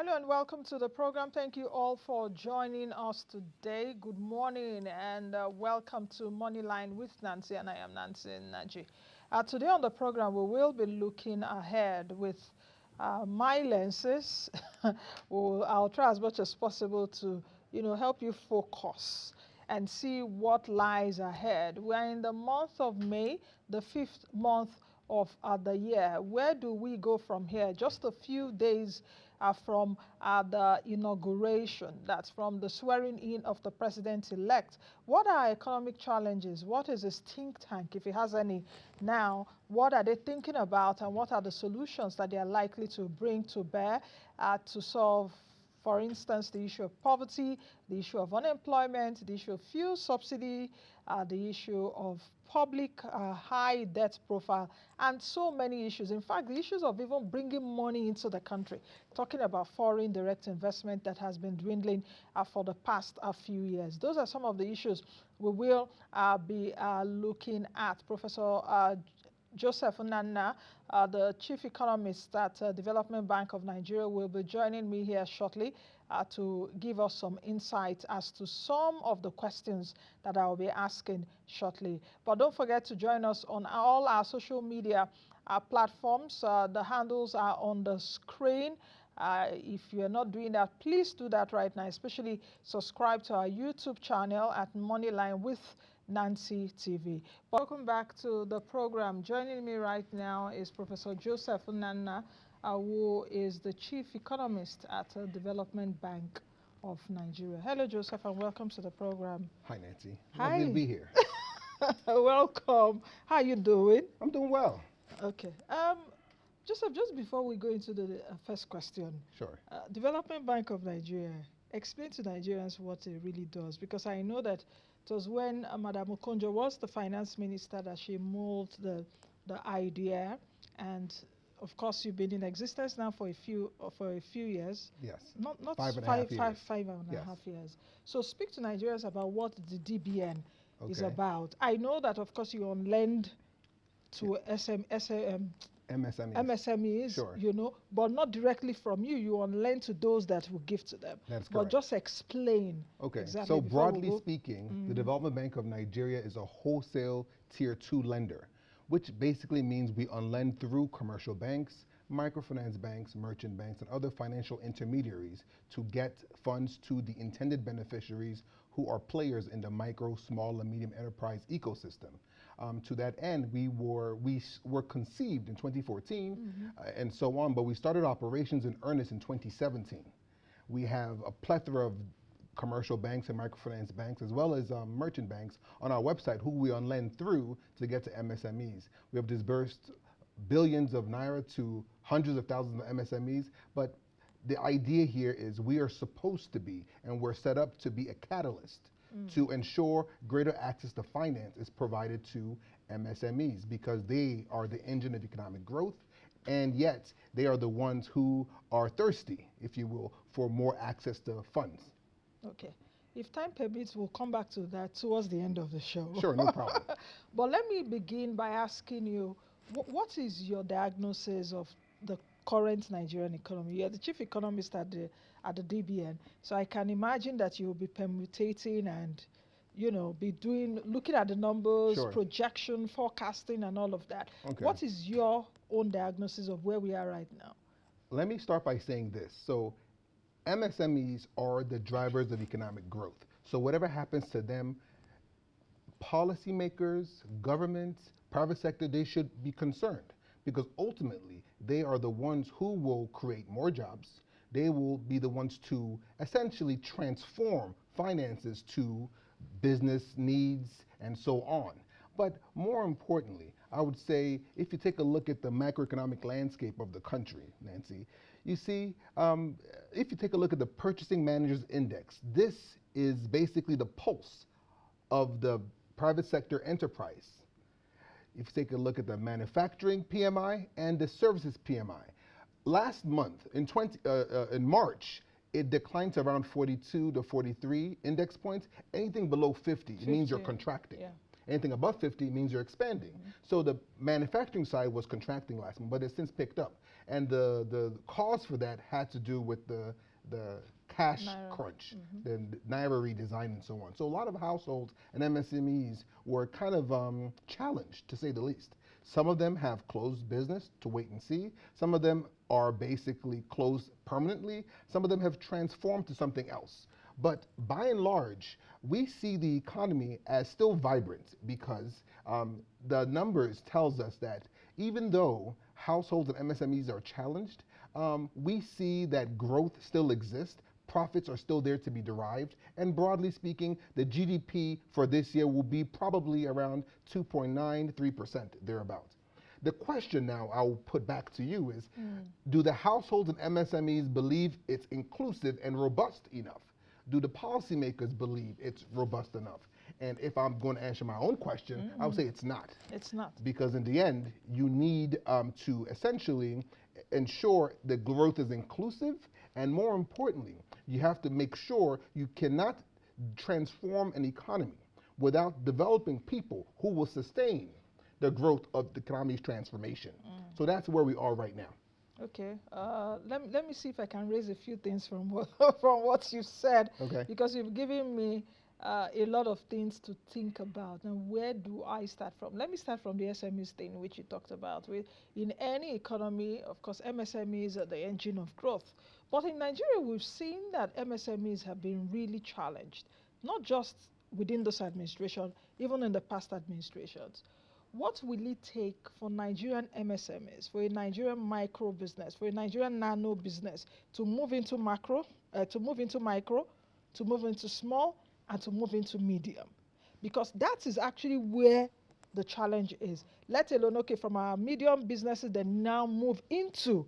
Hello and welcome to the program. Thank you all for joining us today. Good morning and welcome to Moneyline with Nancy, and I am Nancy Naji. Today on the program, we will be looking ahead with my lenses. I'll try as much as possible to, help you focus and see what lies ahead. We're in the month of May, the fifth month of the year. Where do we go from here? Just a few days from the inauguration, that's from the swearing in of the president-elect. What are economic challenges? What is his think tank, if he has any now? What are they thinking about, and what are the solutions that they are likely to bring to bear to solve, for instance, the issue of poverty, the issue of unemployment, the issue of fuel subsidy, the issue of public high debt profile, and so many issues. In fact, the issues of even bringing money into the country, talking about foreign direct investment that has been dwindling for the past few years. Those are some of the issues we will be looking at. Professor Joseph Nana, the chief economist at Development Bank of Nigeria, will be joining me here shortly to give us some insight as to some of the questions that I will be asking shortly. But don't forget to join us on all our social media platforms. The handles are on the screen. If you're not doing that, please do that right now, especially subscribe to our YouTube channel at Moneyline with Nancy TV. Welcome back to the program. Joining me right now is Professor Joseph Nana, who is the chief economist at Development Bank of Nigeria. Hello, Joseph, and welcome to the program. Hi, Nancy. Hi. Lovely to be here. Welcome. How are you doing? I'm doing well. Okay. Joseph, just before we go into the first question. Sure. Development Bank of Nigeria, explain to Nigerians what it really does, because I know that it was when Madam Okonjo was the finance minister that she molded the idea, and of course you've been in existence now for a few years. Yes. Not five and a half years. Five and a half years. So speak to Nigerians about what the DBN is about. I know that of course you on lend to MSMEs, sure. But not directly from you. You on lend to those that will give to them. That's correct. But just explain. Okay. Exactly so broadly speaking, the Development Bank of Nigeria is a wholesale tier 2 lender, which basically means we unlend through commercial banks, microfinance banks, merchant banks, and other financial intermediaries to get funds to the intended beneficiaries who are players in the micro, small, and medium enterprise ecosystem. To that end, we were conceived in 2014 and so on, but we started operations in earnest in 2017. We have a plethora of commercial banks and microfinance banks, as well as merchant banks on our website who we unlend through to get to MSMEs. We have disbursed billions of naira to hundreds of thousands of MSMEs, but the idea here is we are supposed to be, and we're set up to be a catalyst to ensure greater access to finance is provided to MSMEs, because they are the engine of economic growth, and yet they are the ones who are thirsty, if you will, for more access to funds. Okay. If time permits, we'll come back to that towards the end of the show. Sure, no problem. But let me begin by asking you, what is your diagnosis of the current Nigerian economy? You're the chief economist at the DBN, so I can imagine that you'll be permutating and be looking at the numbers, Sure. projection, forecasting, and all of that. Okay. What is your own diagnosis of where we are right now? Let me start by saying this. So MSMEs are the drivers of economic growth. So whatever happens to them, policymakers, governments, private sector, they should be concerned, because ultimately they are the ones who will create more jobs. They will be the ones to essentially transform finances to business needs and so on. But more importantly, I would say if you take a look at the macroeconomic landscape of the country, Nancy, you see, if you take a look at the Purchasing Managers Index, this is basically the pulse of the private sector enterprise. If you take a look at the manufacturing PMI and the services PMI, last month in March, it declined to around 42 to 43 index points. Anything below 50 means you're contracting. Yeah. Anything above 50 means you're expanding. So the manufacturing side was contracting last month, but it's since picked up. And the cause for that had to do with the cash Naira. crunch, the Naira redesign and so on. So a lot of households and MSMEs were kind of challenged, to say the least. Some of them have closed business to wait and see. Some of them are basically closed permanently. Some of them have transformed to something else. But by and large, we see the economy as still vibrant because the numbers tells us that even though households and MSMEs are challenged, we see that growth still exists. Profits are still there to be derived. And broadly speaking, the GDP for this year will be probably around 2.93%, thereabouts. The question now I'll put back to you is, do the households and MSMEs believe it's inclusive and robust enough? Do the policymakers believe it's robust enough? And if I'm going to answer my own question, I would say it's not. It's not. Because in the end, you need to essentially ensure that growth is inclusive, and more importantly, you have to make sure you cannot transform an economy without developing people who will sustain the growth of the economy's transformation. So that's where we are right now. Okay, let me see if I can raise a few things from what, from what you said, Okay. because you've given me a lot of things to think about. And where do I start from? Let me start from the SMEs thing, which you talked about. In any economy, of course, MSMEs are the engine of growth. But in Nigeria, we've seen that MSMEs have been really challenged, not just within this administration, even in the past administrations. What will it take for Nigerian MSMEs, for a Nigerian micro business, for a Nigerian nano business to move into macro, to move into micro, to move into small, and to move into medium? Because that is actually where the challenge is. Let alone, okay, from our medium businesses, then now move into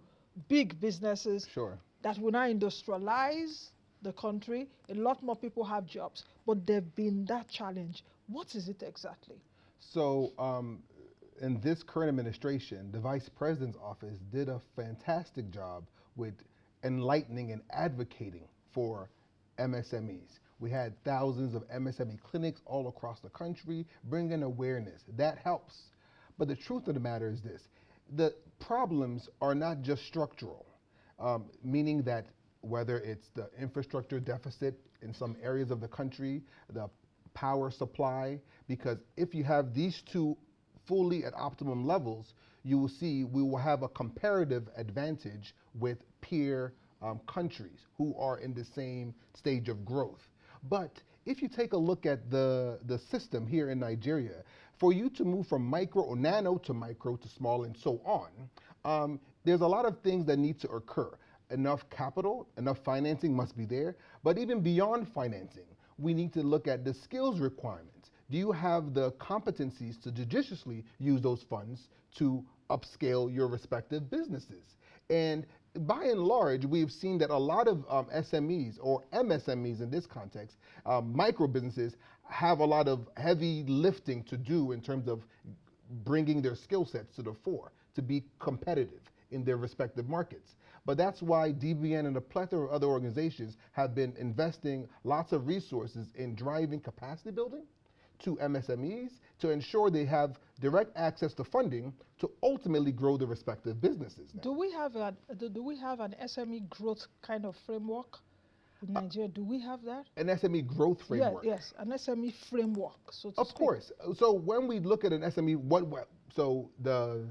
big businesses Sure. that will now industrialize the country. A lot more people have jobs, but there've been that challenge. What is it exactly? So in this current administration, the Vice President's office did a fantastic job with enlightening and advocating for MSMEs. We had thousands of MSME clinics all across the country, bringing awareness. That helps. But the truth of the matter is this: the problems are not just structural, meaning that whether it's the infrastructure deficit in some areas of the country, the power supply, because if you have these two fully at optimum levels, you will see we will have a comparative advantage with peer countries who are in the same stage of growth. But if you take a look at the system here in Nigeria, for you to move from micro or nano to micro to small and so on, there's a lot of things that need to occur. Enough capital, enough financing must be there, but even beyond financing, we need to look at the skills requirements. Do you have the competencies to judiciously use those funds to upscale your respective businesses? And by and large, we've seen that a lot of SMEs or MSMEs in this context, micro businesses, have a lot of heavy lifting to do in terms of bringing their skill sets to the fore to be competitive in their respective markets. But that's why DBN and a plethora of other organizations have been investing lots of resources in driving capacity building to MSMEs to ensure they have direct access to funding to ultimately grow the respective businesses. Do we have an SME growth kind of framework in Nigeria? Do we have that? An SME growth framework? Yes, an SME framework, so to Of speak. course. So when we look at an SME, so the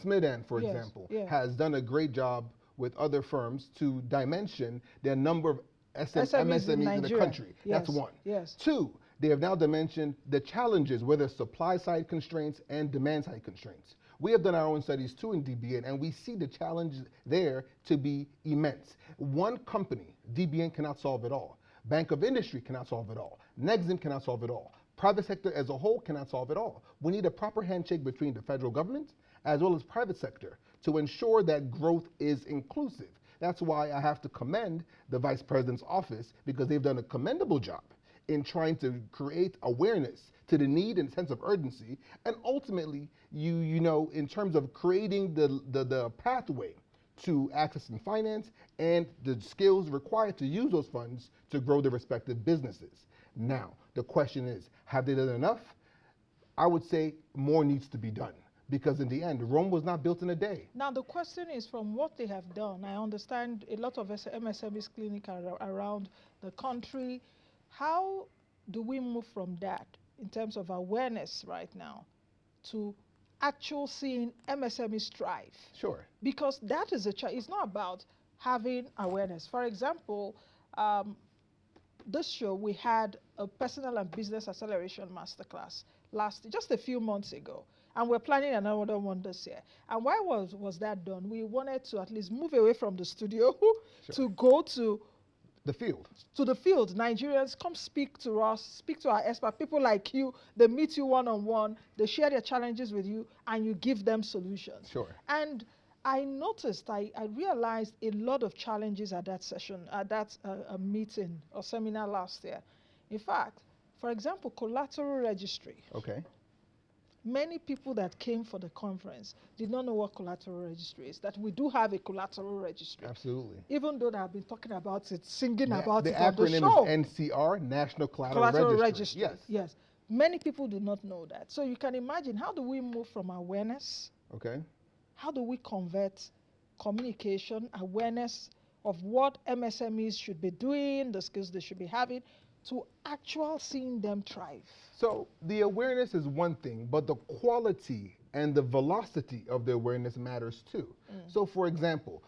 SMIDAN, for example, has done a great job with other firms to dimension their number of MSMEs in the country. Yes. That's one. Yes. Two, they have now dimensioned the challenges, whether supply side constraints and demand side constraints. We have done our own studies too in DBN, and we see the challenge there to be immense. One company, DBN, cannot solve it all. Bank of Industry cannot solve it all. Nexim cannot solve it all. Private sector as a whole cannot solve it all. We need a proper handshake between the federal government as well as private sector to ensure that growth is inclusive. That's why I have to commend the Vice President's office, because they've done a commendable job in trying to create awareness to the need and sense of urgency, and ultimately, you know, in terms of creating the pathway to accessing finance and the skills required to use those funds to grow their respective businesses. Now, the question is, have they done enough? I would say more needs to be done because in the end, Rome was not built in a day. Now, the question is from what they have done. I understand a lot of MSMEs clinic around the country. How do we move from that in terms of awareness right now to actual seeing MSMEs thrive? Sure. Because that is it's not about having awareness. For example, this show we had a personal and business acceleration masterclass just a few months ago, and we're planning another one this year. And why was that done? We wanted to at least move away from the studio Sure. to go to The field. the field. Nigerians come speak to us, speak to our experts, people like you. They meet you one-on-one, they share their challenges with you, and you give them solutions. Sure. And I noticed, I realized a lot of challenges at that session, at that meeting or seminar last year. In fact, for example, collateral registry. Okay. Many people that came for the conference did not know what collateral registry is, that we do have a collateral registry. Absolutely. Even though they have been talking about it, singing about The it on the acronym show. is NCR, National Collateral, Collateral Registry. registry. Yes. Many people do not know that. So you can imagine, how do we move from awareness? Okay. How do we convert communication, awareness of what MSMEs should be doing, the skills they should be having, to actual seeing them thrive? So the awareness is one thing, but the quality and the velocity of the awareness matters too. So for example,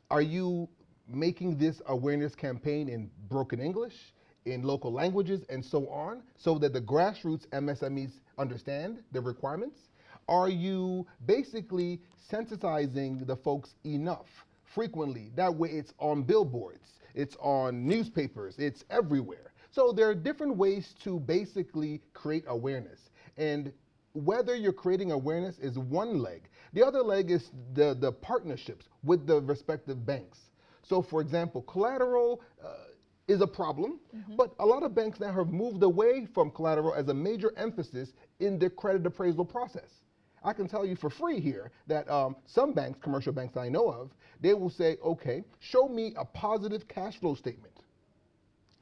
are you making this awareness campaign in broken English, in local languages, and so on, so that the grassroots MSMEs understand the requirements? Are you basically sensitizing the folks enough frequently? That way it's on billboards, it's on newspapers, it's everywhere. So there are different ways to basically create awareness. And whether you're creating awareness is one leg. The other leg is the partnerships with the respective banks. So for example, collateral is a problem, but a lot of banks now have moved away from collateral as a major emphasis in their credit appraisal process. I can tell you for free here that some banks, commercial banks I know of, they will say, okay, show me a positive cash flow statement.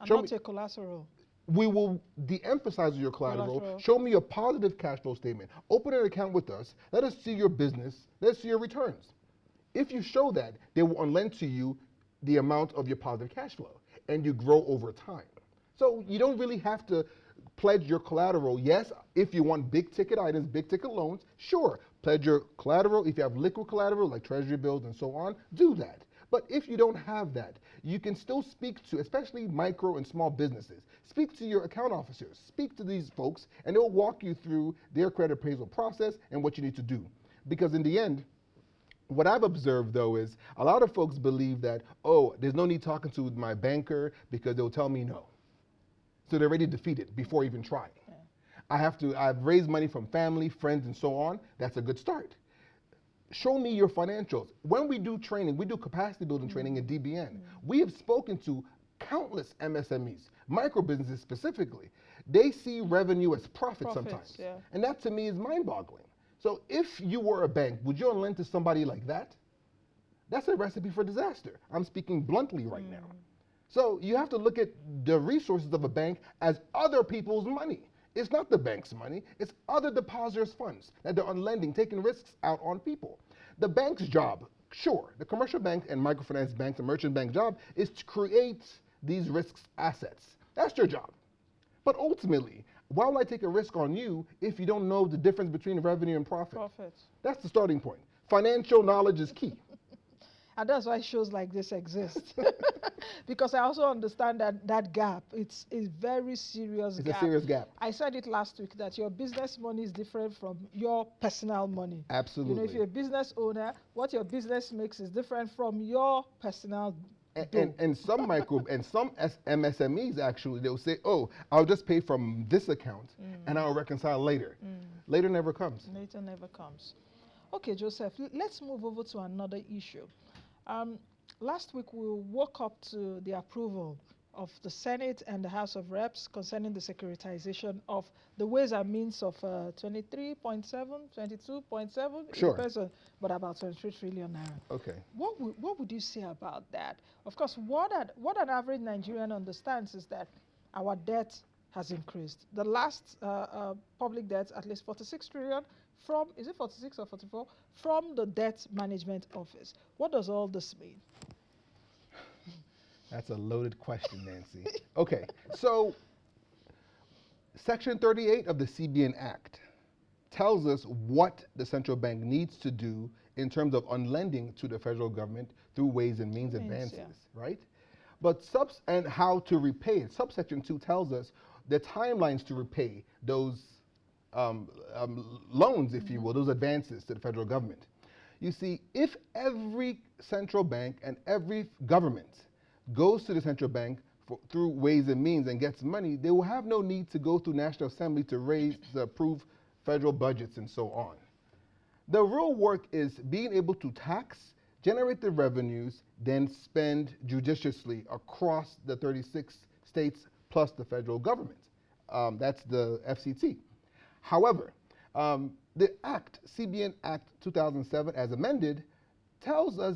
And Show not me- a collateral. We will de-emphasize your collateral. Collateral. Show me a positive cash flow statement. Open an account with us. Let us see your business. Let us see your returns. If you show that, they will unlend to you the amount of your positive cash flow, and you grow over time. So you don't really have to pledge your collateral. Yes, if you want big ticket items, big ticket loans, sure, pledge your collateral. If you have liquid collateral like treasury bills and so on, do that. But if you don't have that, you can still speak to, especially micro and small businesses, speak to your account officers, speak to these folks, and they'll walk you through their credit appraisal process and what you need to do. Because in the end, what I've observed though is a lot of folks believe that, oh, there's no need talking to my banker because they'll tell me no. So they're already defeated before even trying. I've raised money from family, friends, and so on. That's a good start. Show me your financials. When we do training, we do capacity building training in DBN. We have spoken to countless MSMEs, micro businesses specifically. They see revenue as profit sometimes. Yeah. And that to me is mind-boggling. So if you were a bank, would you lend to somebody like that? That's a recipe for disaster. I'm speaking bluntly right now. So you have to look at the resources of a bank as other people's money. It's not the bank's money, it's other depositors' funds that they're on lending, taking risks out on people. The bank's job, sure, the commercial bank and microfinance banks and merchant bank job is to create these risks assets. That's your job. But ultimately, why would I take a risk on you if you don't know the difference between revenue and profit? That's the starting point. Financial knowledge is key. And that's why shows like this exist. Because I also understand that gap. It's a very serious gap. It's a serious gap. I said it last week that your business money is different from your personal money. Absolutely. You know, if you're a business owner, what your business makes is different from your personal and some micro and some MSMEs actually, they'll say, oh, I'll just pay from this account and I'll reconcile later. Later never comes. Later never comes. Okay, Joseph, let's move over to another issue. Last week we woke up to the approval of the Senate and the House of Reps concerning the securitization of the ways and means of 23.7, 22.7, Sure. it depends on, but about 23 trillion naira. Okay. What would you say about that? Of course, what an average Nigerian understands is that our debt has increased. The last public debt, at least 46 trillion from, is it 46 or 44, from the Debt Management Office. What does all this mean? That's a loaded question, Nancy. Okay, so Section 38 of the CBN Act tells us what the central bank needs to do in terms of unlending to the federal government through ways and means advances, right? But and how to repay it. Subsection 2 tells us the timelines to repay those loans, if you will, those advances to the federal government. You see, if every central bank and every government goes to the central bank through ways and means and gets money, they will have no need to go through National Assembly to approve federal budgets and so on. The real work is being able to tax, generate the revenues, then spend judiciously across the 36 states plus the federal government. That's the FCT. However, the Act, CBN Act 2007 as amended,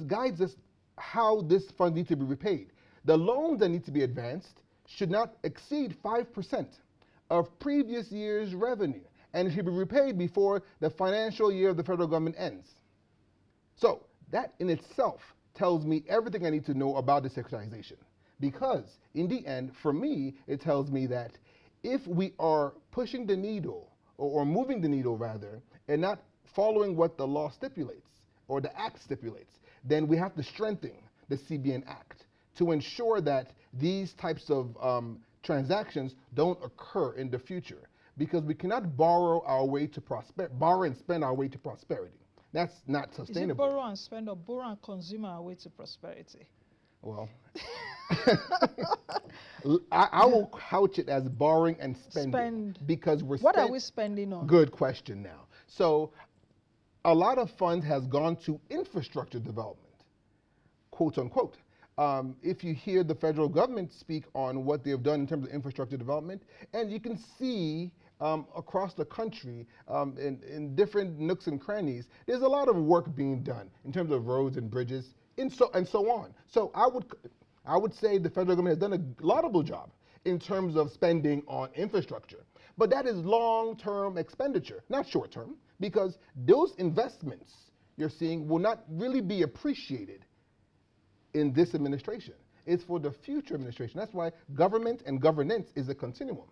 guides us how this fund needs to be repaid. The loans that need to be advanced should not exceed 5% of previous year's revenue, and it should be repaid before the financial year of the federal government ends. So that in itself tells me everything I need to know about the securitization. Because in the end, for me, it tells me that if we are pushing the needle, or moving the needle rather, and not following what the law stipulates, or the Act stipulates, then we have to strengthen the CBN Act to ensure that these types of transactions don't occur in the future. Because we cannot borrow and spend our way to prosperity. That's not sustainable. Is it borrow and spend or borrow and consume our way to prosperity? Well, I will couch it as borrowing and spending. Because what are we spending on? Good question now. So a lot of funds has gone to infrastructure development, quote unquote. If you hear the federal government speak on what they have done in terms of infrastructure development, and you can see across the country in different nooks and crannies, there's a lot of work being done in terms of roads and bridges and so on. So I would say the federal government has done a laudable job in terms of spending on infrastructure. But that is long-term expenditure, not short-term, because those investments you're seeing will not really be appreciated in this administration. It's for the future administration. That's why government and governance is a continuum.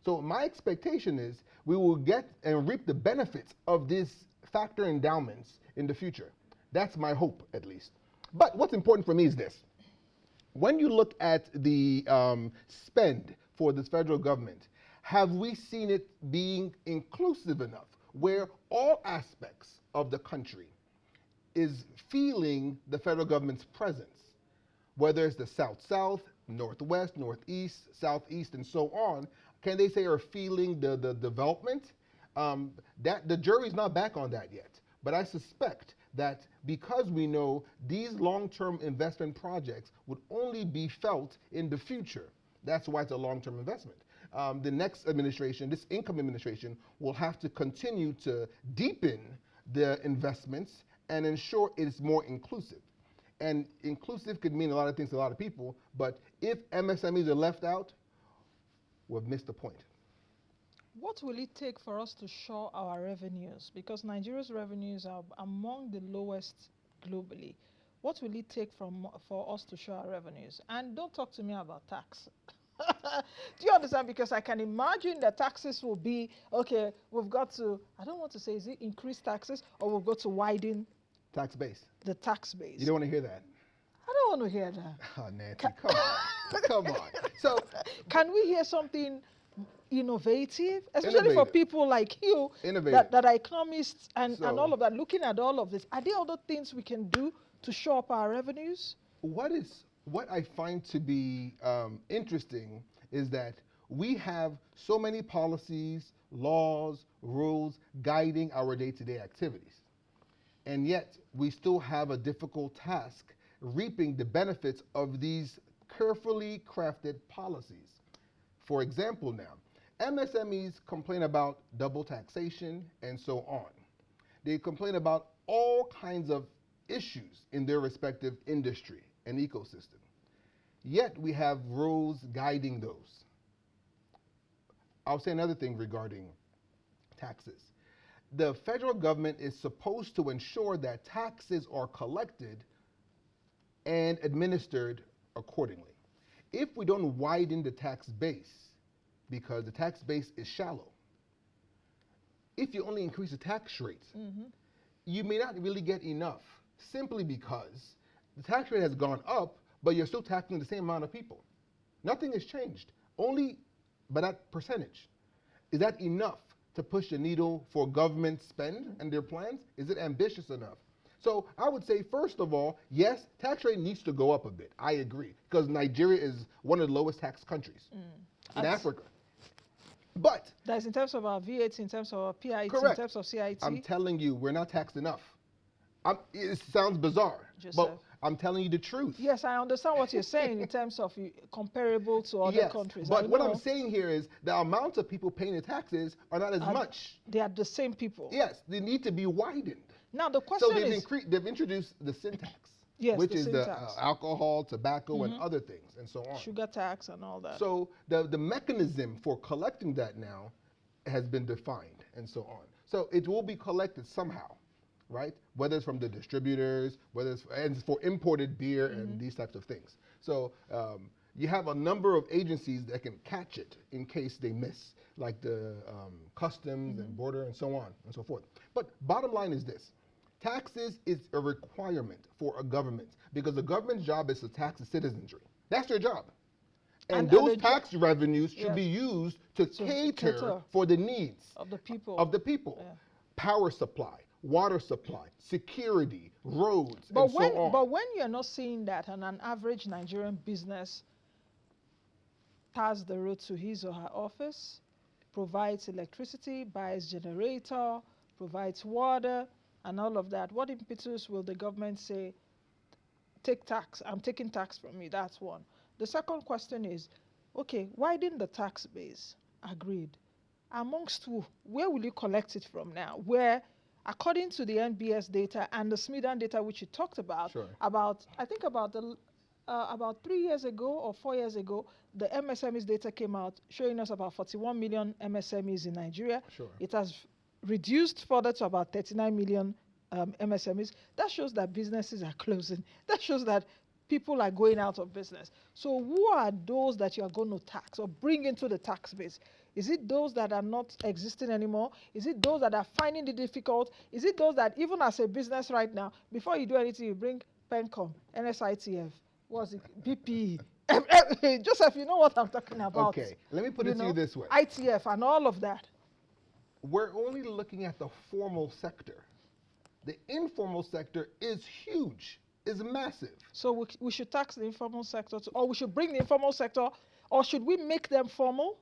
So my expectation is we will get and reap the benefits of these factor endowments in the future. That's my hope, at least. But what's important for me is this. When you look at the spend for this federal government, have we seen it being inclusive enough where all aspects of the country is feeling the federal government's presence? Whether it's the South-South, Northwest, Northeast, Southeast, and so on, can they say are feeling the development? That the jury's not back on that yet. But I suspect that because we know these long-term investment projects would only be felt in the future, that's why it's a long-term investment. The next administration, this income administration, will have to continue to deepen the investments and ensure it is more inclusive. And inclusive could mean a lot of things to a lot of people, but if MSMEs are left out, we've missed the point. What will it take for us to shore our revenues? Because Nigeria's revenues are among the lowest globally. What will it take for us to shore our revenues? And don't talk to me about tax. Do you understand? Because I can imagine that taxes will be, okay, we've got to, I don't want to say, is it increase taxes or we've got to widen tax base. The tax base. You don't want to hear that? I don't want to hear that. Oh, Nancy, come on. Come on. So, can we hear something innovative, especially for people like you that are economists and all of that, looking at all of this? Are there other things we can do to shore up our revenues? What I find to be interesting is that we have so many policies, laws, rules guiding our day-to-day activities. And yet, we still have a difficult task reaping the benefits of these carefully crafted policies. For example now, MSMEs complain about double taxation and so on. They complain about all kinds of issues in their respective industry and ecosystem. Yet we have rules guiding those. I'll say another thing regarding taxes. The federal government is supposed to ensure that taxes are collected and administered accordingly. If we don't widen the tax base, because the tax base is shallow, if you only increase the tax rate, you may not really get enough, simply because the tax rate has gone up, but you're still taxing the same amount of people. Nothing has changed, only by that percentage. Is that enough to push the needle for government spend and their plans? Is it ambitious enough? So I would say, first of all, yes, tax rate needs to go up a bit. I agree, because Nigeria is one of the lowest tax countries in Africa. But that's in terms of our VAT, in terms of our PIT, correct. in terms of CIT. I'm telling you, we're not taxed enough. It sounds bizarre, but I'm telling you the truth. Yes, I understand what you're saying in terms of comparable to other countries. But what I'm saying here is the amount of people paying the taxes are not as much. They are the same people. Yes, they need to be widened. Now the question is... So they've introduced the sin tax, yes, which is the alcohol, tobacco, and other things, and so on. Sugar tax and all that. So the mechanism for collecting that now has been defined, and so on. So it will be collected somehow, right? Whether it's from the distributors, whether it's for imported beer and these types of things. So you have a number of agencies that can catch it in case they miss, like the customs and border and so on and so forth. But bottom line is this. Taxes is a requirement for a government, because the government's job is to tax the citizenry. That's their job. And those tax revenues should be used to cater for the needs of the people. Yeah. Power supply, water supply, security, roads, and so on. But when you're not seeing that, and an average Nigerian business ties the road to his or her office, provides electricity, buys generator, provides water, and all of that, what impetus will the government say, take tax, I'm taking tax from you? That's one. The second question is, okay, widen the tax base. Agreed. Amongst who? Where will you collect it from now? Where, according to the NBS data and the Smidan data, which you talked about, I think about 3 years ago or 4 years ago, the MSMEs data came out showing us about 41 million MSMEs in Nigeria. It has reduced further to about 39 million MSMEs. That shows that businesses are closing. That shows that people are going out of business. So who are those that you are going to tax or bring into the tax base? Is it those that are not existing anymore? Is it those that are finding it difficult? Is it those that even as a business right now, before you do anything, you bring PENCOM, NSITF, what's it, BPE? Joseph, you know what I'm talking about. Okay, let me put it to you this way. ITF and all of that. We're only looking at the formal sector. The informal sector is huge, is massive. So we should tax the informal sector, or we should bring the informal sector, or should we make them formal?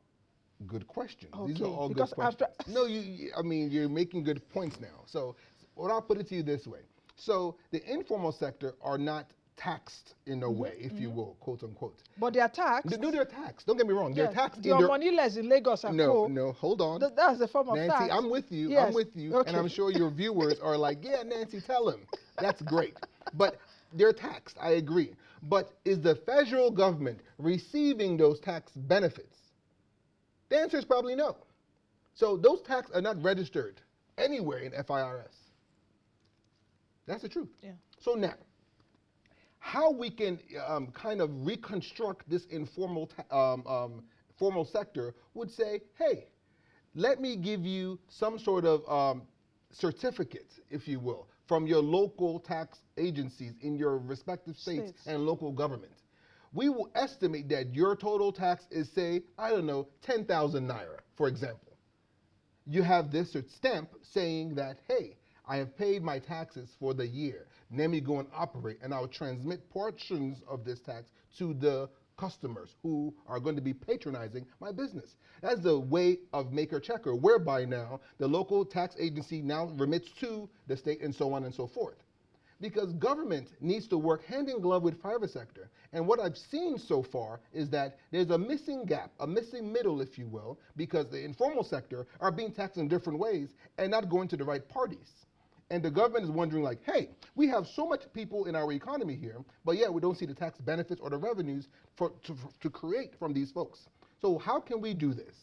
Good question. Okay, these are all good questions. No, I mean, you're making good points now. So I'll put it to you this way. So the informal sector are not taxed in a way, if you will, quote unquote. But they are taxed. No, they're taxed. Don't get me wrong. They're taxed. Your moneyless in Lagos and No, hold on. That's a form of Nancy, tax. I'm with you. Yes. I'm with you. Okay. And I'm sure your viewers are like, yeah, Nancy, tell him. That's great. But they're taxed. I agree. But is the federal government receiving those tax benefits? The answer is probably no. So those taxes are not registered anywhere in FIRS. That's the truth. Yeah. So now, how we can kind of reconstruct this informal formal sector would say, hey, let me give you some sort of certificate, if you will, from your local tax agencies in your respective states and local government. We will estimate that your total tax is, say, I don't know, 10,000 naira, for example. You have this stamp saying that, hey, I have paid my taxes for the year. Let me go and operate, and I'll transmit portions of this tax to the customers who are going to be patronizing my business. That's the way of maker checker, whereby now the local tax agency now remits to the state and so on and so forth. Because government needs to work hand in glove with private sector. And what I've seen so far is that there's a missing gap, a missing middle, if you will, because the informal sector are being taxed in different ways and not going to the right parties. And the government is wondering like, hey, we have so much people in our economy here, but yet we don't see the tax benefits or the revenues to create from these folks. So how can we do this?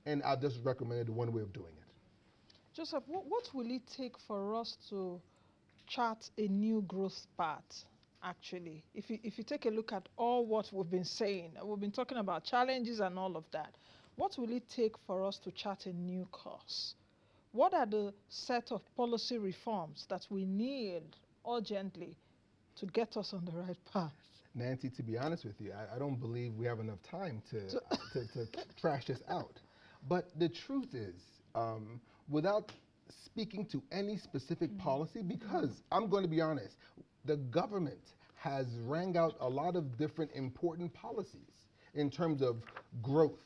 and I've just recommended one way of doing it. Joseph, what will it take for us to chart a new growth path, actually? If you take a look at all what we've been saying, we've been talking about challenges and all of that, what will it take for us to chart a new course? What are the set of policy reforms that we need urgently to get us on the right path? Nancy, to be honest with you, I don't believe we have enough time to trash this out. But the truth is, without speaking to any specific policy, because I'm going to be honest, the government has rang out a lot of different important policies in terms of growth,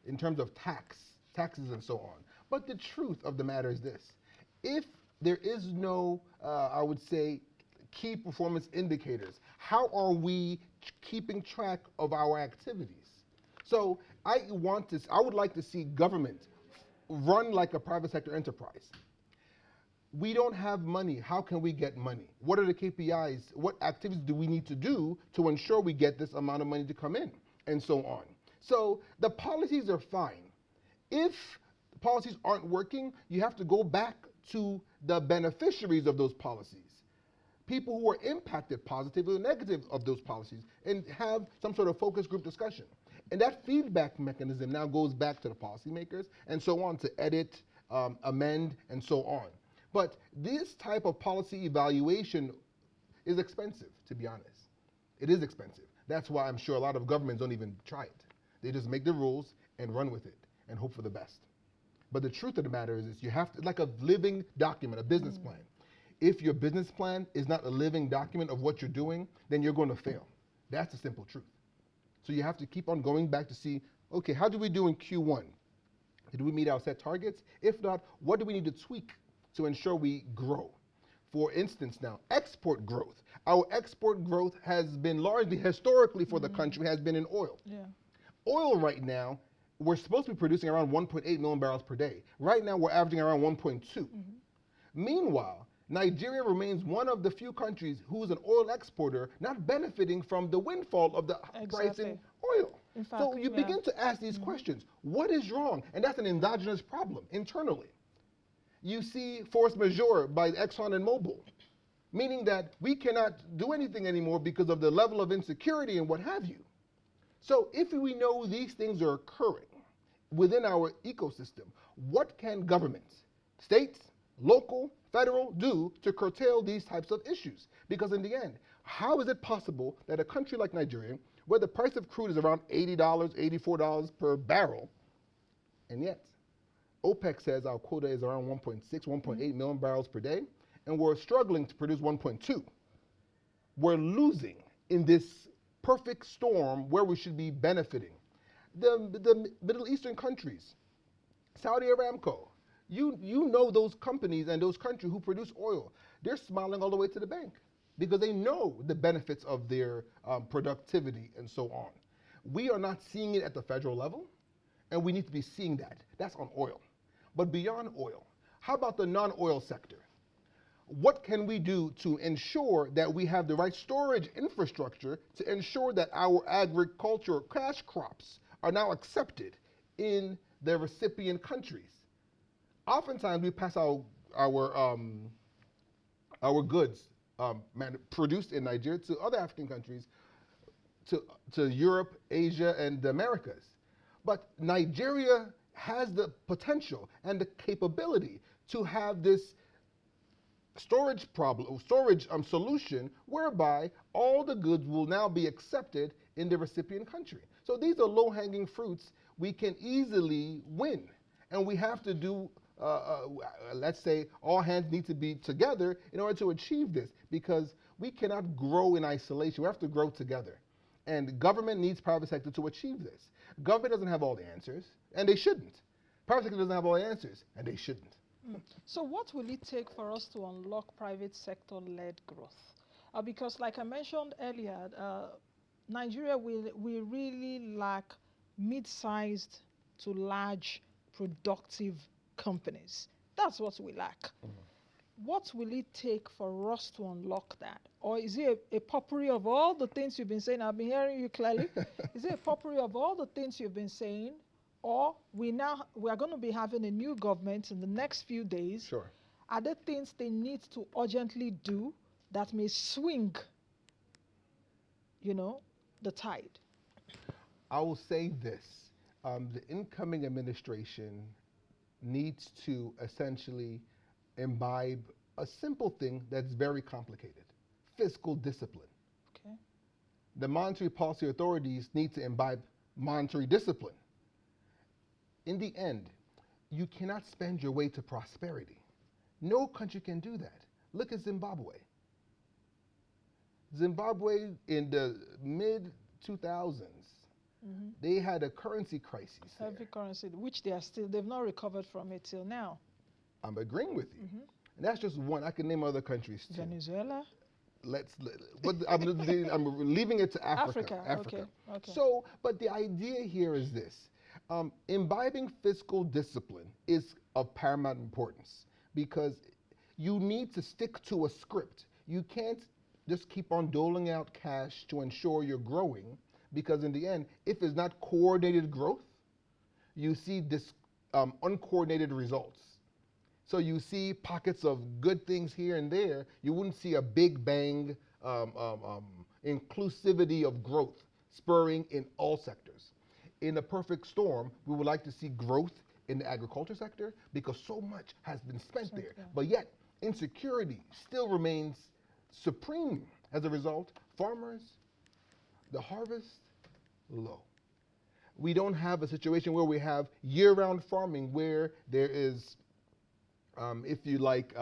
in terms of taxes and so on. But the truth of the matter is this: if there is no, I would say, key performance indicators, how are we keeping track of our activities? So I would like to see government run like a private sector enterprise. We don't have money. How can we get money? What are the KPIs? What activities do we need to do to ensure we get this amount of money to come in? And so on. So the policies are fine. If the policies aren't working, you have to go back to the beneficiaries of those policies, people who are impacted positively or negatively of those policies, and have some sort of focus group discussion. And that feedback mechanism now goes back to the policymakers and so on to edit, amend, and so on. But this type of policy evaluation is expensive, to be honest. It is expensive. That's why I'm sure a lot of governments don't even try it. They just make the rules and run with it and hope for the best. But the truth of the matter is you have to, like a living document, a business plan. If your business plan is not a living document of what you're doing, then you're going to fail. That's the simple truth. So you have to keep on going back to see, okay, how did we do in Q1? Did we meet our set targets? If not, what do we need to tweak to ensure we grow? For instance now, export growth. Our export growth has been largely, historically for the country, has been in oil. Yeah. Oil right now, we're supposed to be producing around 1.8 million barrels per day. Right now, we're averaging around 1.2. Meanwhile, Nigeria remains one of the few countries who is an oil exporter, not benefiting from the windfall of the price in oil. In fact, So you begin to ask these questions. What is wrong? And that's an endogenous problem internally. You see force majeure by Exxon and Mobil, meaning that we cannot do anything anymore because of the level of insecurity and what have you. So if we know these things are occurring within our ecosystem, what can governments, states, local, federal, do to curtail these types of issues? Because in the end, how is it possible that a country like Nigeria, where the price of crude is around $80, $84 per barrel, and yet OPEC says our quota is around 1.6, 1.8 million barrels per day, and we're struggling to produce 1.2. We're losing in this perfect storm where we should be benefiting. The Middle Eastern countries, Saudi Aramco, you know those companies and those countries who produce oil, they're smiling all the way to the bank because they know the benefits of their productivity and so on. We are not seeing it at the federal level, and we need to be seeing that. That's on oil. But beyond oil, how about the non-oil sector? What can we do to ensure that we have the right storage infrastructure to ensure that our agricultural cash crops are now accepted in the recipient countries? Oftentimes we pass our goods produced in Nigeria to other African countries, to Europe, Asia, and the Americas. But Nigeria has the potential and the capability to have this storage solution whereby all the goods will now be accepted in the recipient country. So these are low-hanging fruits we can easily win. And we have to do, let's say, all hands need to be together in order to achieve this, because we cannot grow in isolation. We have to grow together. And government needs private sector to achieve this. Government doesn't have all the answers, and they shouldn't. Private sector doesn't have all the answers, and they shouldn't. So what will it take for us to unlock private sector-led growth? Because like I mentioned earlier, Nigeria will really lack mid-sized to large productive companies. That's what we lack. What will it take for us to unlock that? Or is it a potpourri of all the things you've been saying? I've been hearing you clearly. Is it a potpourri of all the things you've been saying? or we are going to be having a new government in the next few days. Sure. Are there things they need to urgently do that may swing, the tide? I will say this. The incoming administration needs to essentially imbibe a simple thing that's very complicated: fiscal discipline. Okay. The monetary policy authorities need to imbibe monetary discipline. In the end, you cannot spend your way to prosperity. No country can do that. Look at Zimbabwe. Zimbabwe in the mid 2000s, they had a currency crisis. Heavy currency, which they've not recovered from it till now. I'm agreeing with you. And that's just one. I can name other countries too. Venezuela? But I'm leaving it to Africa. Okay. So, but the idea here is this. Imbibing fiscal discipline is of paramount importance because you need to stick to a script. You can't just keep on doling out cash to ensure you're growing, because in the end, if it's not coordinated growth, you see this uncoordinated results. So you see pockets of good things here and there. You wouldn't see a big bang inclusivity of growth spurring in all sectors. In a perfect storm, we would like to see growth in the agriculture sector because so much has been spent there. But yet, insecurity still remains supreme. As a result, farmers, the harvest, low. We don't have a situation where we have year-round farming where there is, if you like,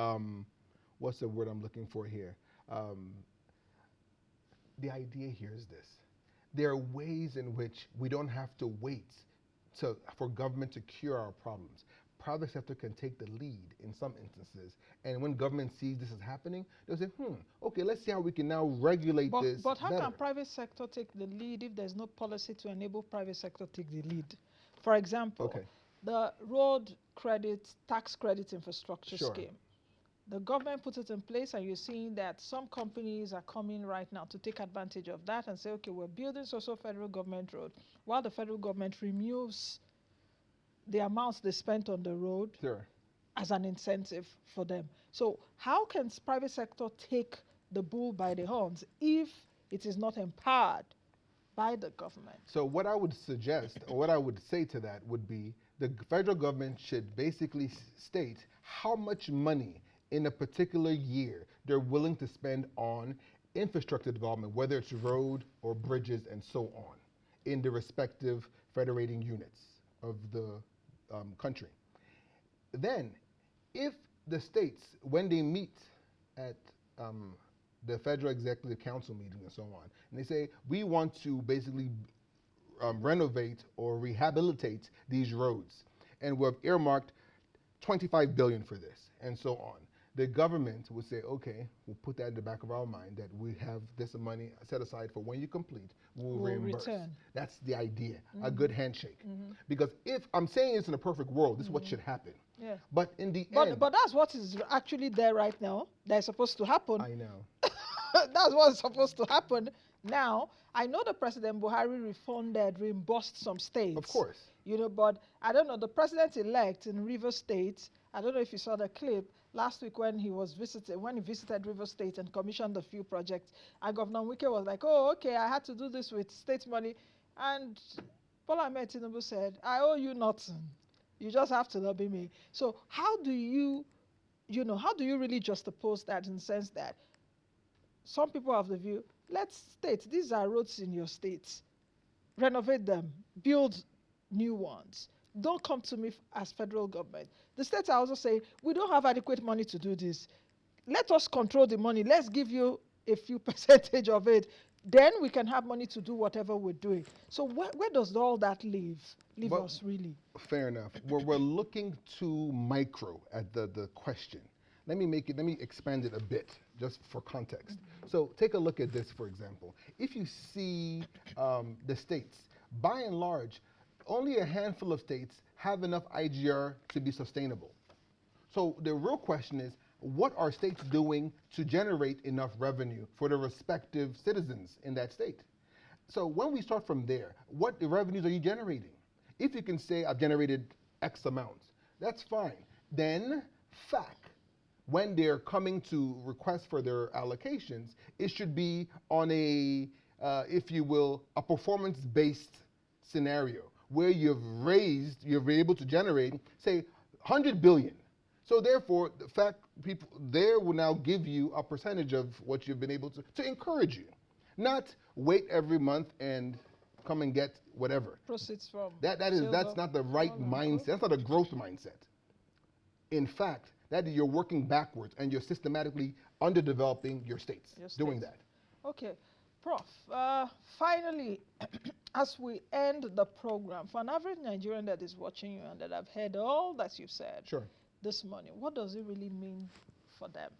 what's the word I'm looking for here? The idea here is this. There are ways in which we don't have to wait for government to cure our problems. Private sector can take the lead in some instances. And when government sees this is happening, they'll say, okay, let's see how we can now regulate this But how better. can private sector take the lead if there's no policy to enable private sector take the lead? For example, the road credit, tax credit infrastructure scheme. The government put it in place, and you're seeing that some companies are coming right now to take advantage of that and say, okay, we're building so-so federal government road, while the federal government removes the amounts they spent on the road as an incentive for them. So how can private sector take the bull by the horns if it is not empowered by the government? So what I would suggest, or what I would say to that would be, the federal government should basically state how much money in a particular year they're willing to spend on infrastructure development, whether it's road or bridges and so on, in the respective federating units of the country. Then, if the states, when they meet at the Federal Executive Council meeting and so on, and they say, we want to basically renovate or rehabilitate these roads, and we've earmarked $25 billion for this, and so on. The government would say, okay, we'll put that in the back of our mind that we have this money set aside for when you complete, we'll reimburse. Return. That's the idea, a good handshake. Because if I'm saying it's in a perfect world, this is what should happen. Yeah. But in the end. But that's what is actually there right now. That's supposed to happen. I know. That's what's supposed to happen now. I know the President Buhari reimbursed some states. Of course. But I don't know, the president-elect in Rivers State, I don't know if you saw the clip last week when he visited Rivers State and commissioned a few projects, and Governor Wike was like, oh, okay, I had to do this with state money. And Bola Ahmed Tinubu said, I owe you nothing. You just have to lobby me. So how do you really juxtapose that in the sense that some people have the view, these are roads in your states, renovate them, build new ones. Don't come to me as federal government. The states are also saying, we don't have adequate money to do this. Let us control the money. Let's give you a few percentage of it. Then we can have money to do whatever we're doing. So where does all that leave us, really? Fair enough. We're looking too micro at the question. Let me expand it a bit, just for context. So take a look at this, for example. If you see the states, by and large, only a handful of states have enough IGR to be sustainable. So the real question is, what are states doing to generate enough revenue for the respective citizens in that state? So when we start from there, what revenues are you generating? If you can say I've generated X amount, that's fine. Then FAC, when they're coming to request for their allocations, it should be on a, if you will, a performance-based scenario where you're able to generate, say, 100 billion. So therefore, the fact people there will now give you a percentage of what you've been able to encourage you, not wait every month and come and get whatever. Proceeds from That's not the right mindset. That's not a growth mindset. In fact, that is you're working backwards and you're systematically underdeveloping your states doing that. Okay, Prof. Finally, as we end the program, for an average Nigerian that is watching you and that have heard all that you've said this morning, what does it really mean for them?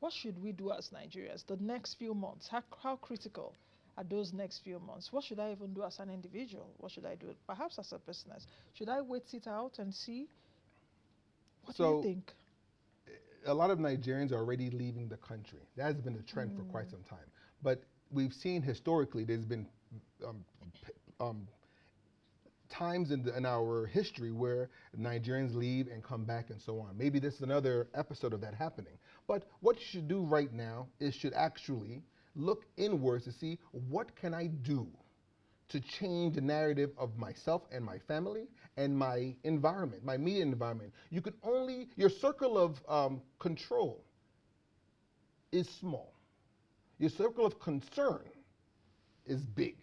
What should we do as Nigerians the next few months? How critical are those next few months? What should I even do as an individual? What should I do perhaps as a business? Should I wait it out and see? What do you think? A lot of Nigerians are already leaving the country. That has been a trend for quite some time. But we've seen historically there's been times in our history where Nigerians leave and come back and so on. Maybe this is another episode of that happening. But what you should do right now is should actually look inwards to see what can I do to change the narrative of myself and my family and my environment, my immediate environment. You can only, your circle of control is small. Your circle of concern is big.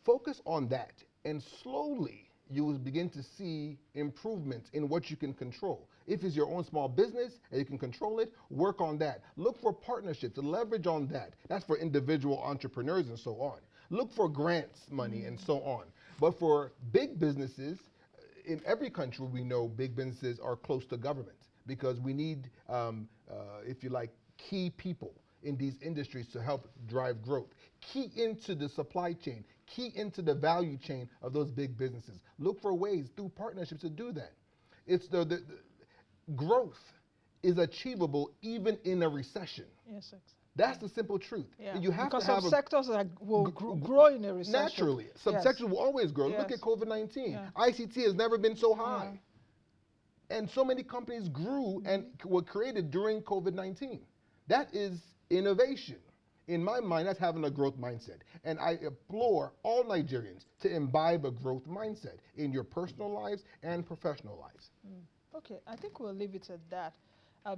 Focus on that, and slowly you will begin to see improvements in what you can control. If it's your own small business and you can control it, work on that. Look for partnerships, leverage on that. That's for individual entrepreneurs and so on. Look for grants money and so on. But for big businesses, in every country we know big businesses are close to government because we need, if you like, key people in these industries to help drive growth. Key into the supply chain, key into the value chain of those big businesses. Look for ways through partnerships to do that. It's the growth is achievable even in a recession. Yes, exactly. That's the simple truth. Yeah. You have because to have some sectors will grow in a recession. Naturally. Some sectors will always grow. Look at COVID-19. ICT has never been so high. And so many companies grew and were created during COVID-19. That is innovation. In my mind, that's having a growth mindset. And I implore all Nigerians to imbibe a growth mindset in your personal lives and professional lives. Okay, I think we'll leave it at that.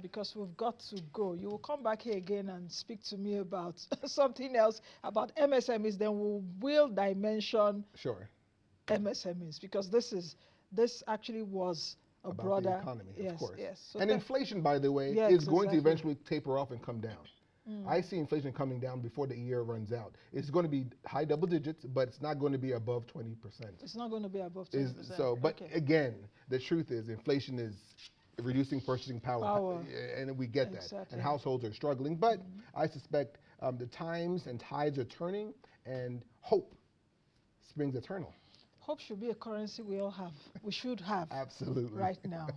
Because we've got to go. You will come back here again and speak to me about something else, about MSMEs, then we'll dimension MSMEs, because this actually was a about broader the economy, of course. So and inflation, by the way, is going to eventually taper off and come down. I see inflation coming down before the year runs out. It's going to be high double digits, but it's not going to be above 20%. It's not going to be above 20%. So, but again, the truth is inflation is reducing purchasing power. And we get that. And households are struggling. But I suspect the times and tides are turning, and hope springs eternal. Hope should be a currency we all have. We should have. Absolutely. Right now.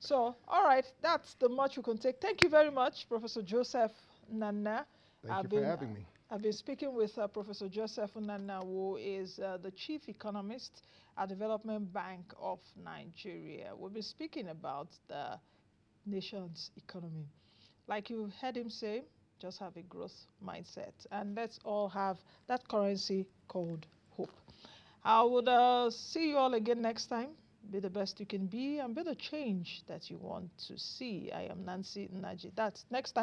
So, all right, that's the much we can take. Thank you very much, Professor Joseph Nana. Thank you for having me. I've been speaking with Professor Joseph Nana, who is the Chief Economist at Development Bank of Nigeria. We've been speaking about the nation's economy. Like you heard him say, just have a growth mindset. And let's all have that currency called hope. I would see you all again next time. Be the best you can be and be the change that you want to see. I am Nancy Nnaji. That's next time.